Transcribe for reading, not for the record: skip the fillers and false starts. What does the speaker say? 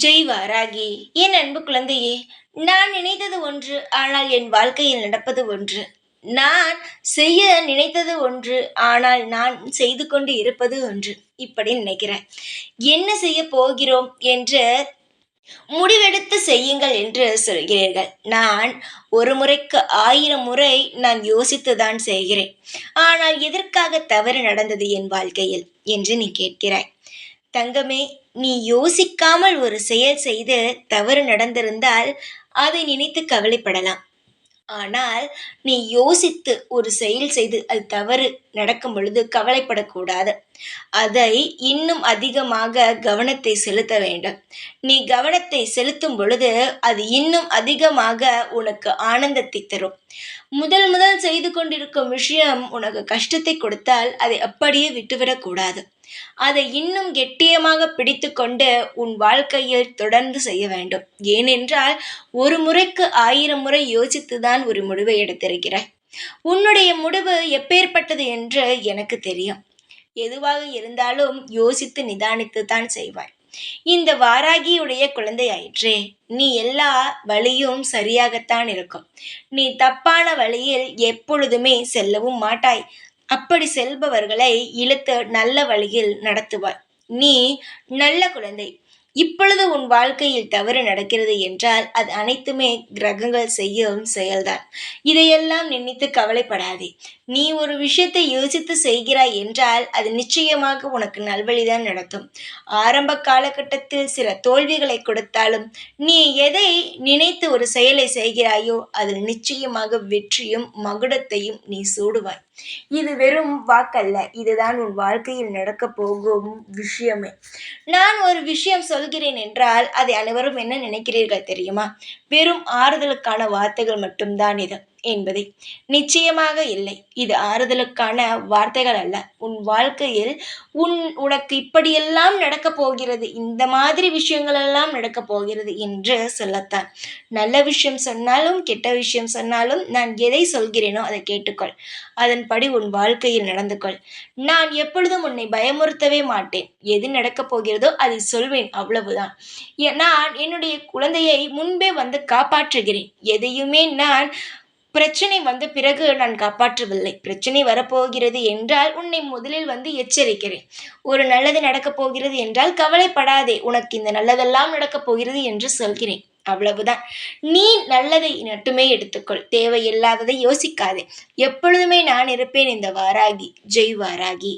ஜெய் வாராகி. என் அன்பு குழந்தையே, நான் நினைத்தது ஒன்று, ஆனால் என் வாழ்க்கையில் நடப்பது ஒன்று. நான் செய்ய நினைத்தது ஒன்று, ஆனால் நான் செய்து கொண்டு இருப்பது ஒன்று. இப்படி நினைக்கிறேன். என்ன செய்ய போகிறோம் என்று முடிவெடுத்து செய்யுங்கள் என்று சொல்கிறீர்கள். நான் ஒரு முறைக்கு 1000 முறை நான் யோசித்துதான் செய்கிறேன். ஆனால் எதற்காக தவறு நடந்தது என் வாழ்க்கையில் என்று நீ கேட்கிறாய். தங்கமே, நீ யோசிக்காமல் ஒரு செயல் செய்து தவறு நடந்திருந்தால் அதை நினைத்து கவலைப்படலாம். ஆனால் நீ யோசித்து ஒரு செயல் செய்து அது தவறு நடக்கும் பொழுது கவலைப்படக்கூடாது. அதை இன்னும் அதிகமாக கவனத்தை செலுத்த வேண்டும். நீ கவனத்தை செலுத்தும் பொழுது அது இன்னும் அதிகமாக உனக்கு ஆனந்தத்தை தரும். முதல் முதல் செய்து கொண்டிருக்கும் விஷயம் உனக்கு கஷ்டத்தை கொடுத்தால் அதை அப்படியே விட்டுவிடக்கூடாது. அதை இன்னும் கெட்டியமாக பிடித்துக்கொண்டு உன் வாழ்க்கையில் தொடர்ந்து செய்ய வேண்டும். ஏனென்றால் ஒரு முறைக்கு 1000 முறை யோசித்துதான் ஒரு முடிவை எடுத்திருக்கிறாய். உன்னுடைய முடிவு எப்பேற்பட்டது என்று எனக்கு தெரியும். எதுவாக இருந்தாலும் யோசித்து நிதானித்து தான் செய்வாய். இந்த வாராகியுடைய குழந்தை ஆயிற்றே, நீ எல்லா வழியும் சரியாகத்தான் இருக்கும். நீ தப்பான வழியில் எப்பொழுதுமே செல்லவும் மாட்டாய். அப்படி செல்பவர்களை இழுத்து நல்ல வழியில் நடத்துவாய். நீ நல்ல குழந்தை. இப்பொழுது உன் வாழ்க்கையில் தவறு நடக்கிறது என்றால் அது அனைத்துமே கிரகங்கள் செய்யும் செயல்தான். இதையெல்லாம் நினைத்து கவலைப்படாதே. நீ ஒரு விஷயத்தை யோசித்து செய்கிறாய் என்றால் அது நிச்சயமாக உனக்கு நல்வழிதான் நடத்தும். ஆரம்ப காலகட்டத்தில் சில தோல்விகளை கொடுத்தாலும் நீ எதை நினைத்து ஒரு செயலை செய்கிறாயோ அதில் நிச்சயமாக வெற்றியும் மகுடத்தையும் நீ சூடுவாய். இது வெறும் வாக்கல்ல, இதுதான் உன் வாழ்க்கையில் நடக்கப் போகும் விஷயமே. நான் ஒரு விஷயம் சொல்கிறேன் என்றால் அதை அனைவரும் என்ன நினைக்கிறீர்கள் தெரியுமா? வெறும் ஆறுதலுக்கான வார்த்தைகள் மட்டும்தான் இது என்பதை. நிச்சயமாக இல்லை. இது ஆறுதலுக்கான வார்த்தைகள் அல்ல. உன் வாழ்க்கையில் உனக்கு இப்படியெல்லாம் நடக்கப் போகிறது, இந்த மாதிரி விஷயங்கள் எல்லாம் நடக்கப் போகிறது என்று சொல்லத்தான். நல்ல விஷயம் சொன்னாலும் கெட்ட விஷயம் சொன்னாலும் நான் எதை சொல்கிறேனோ அதை கேட்டுக்கொள். அதன்படி உன் வாழ்க்கையில் நடந்து கொள். நான் எப்பொழுதும் உன்னை பயமுறுத்தவே மாட்டேன். எது நடக்கப் போகிறதோ அதை சொல்வேன், அவ்வளவுதான். நான் என்னுடைய குழந்தையை முன்பே வந்து காப்பாற்றுகிறேன். எதையுமே நான் பிரச்சனை வந்த பிறகு நான் காப்பாற்றவில்லை. பிரச்சனை வரப்போகிறது என்றால் உன்னை முதலில் வந்து எச்சரிக்கிறேன். ஒரு நல்லது நடக்கப் போகிறது என்றால் கவலைப்படாதே, உனக்கு இந்த நல்லதெல்லாம் நடக்கப் போகிறது என்று சொல்கிறேன், அவ்வளவுதான். நீ நல்லதை மட்டுமே எடுத்துக்கொள். தேவையில்லாததை யோசிக்காதே. எப்பொழுதுமே நான் இருப்பேன் இந்த வாராகி. ஜெய் வாராகி.